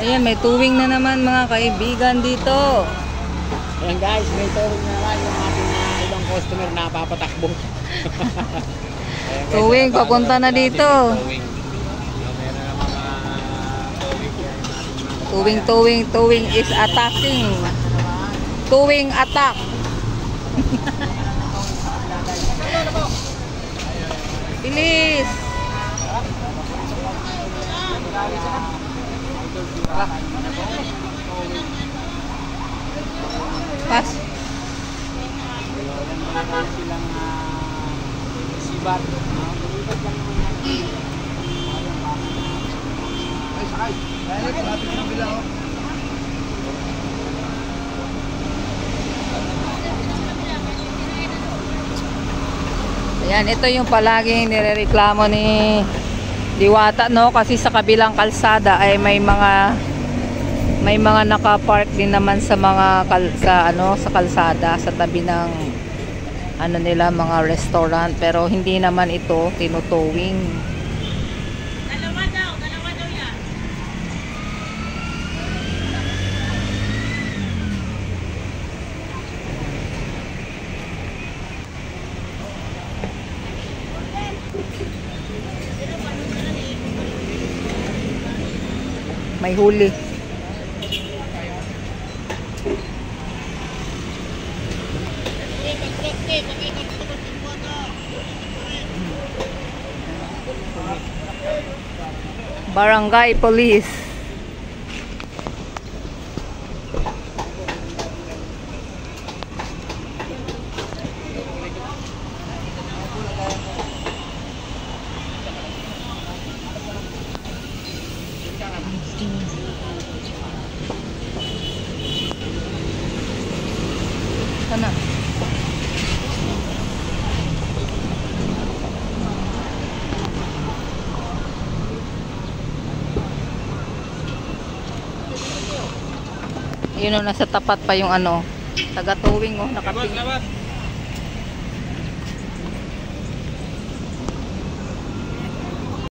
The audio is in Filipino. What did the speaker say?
Ayan, may tuwing na naman mga kaibigan dito. Ayan guys, may tuwing na naman yung ating ibang customer na papatakbo. Tuwing, papunta na dito. Tuwing is attacking. Tuwing attack. Bilis. Pas. Silang sibat. Ay, sakay. Dahil malapit ng bilang. Ayan, ito yung palaging nirereklamo ni Diwata, no, kasi sa kabilang kalsada ay may mga naka-park din naman sa mga sa kalsada sa tabi ng nila mga restaurant, pero hindi naman ito tinutowing. Dalawa daw yan. May huli. Barangay Police. Sana. Yun o, nasa tapat pa yung taga-towing, nakatingin.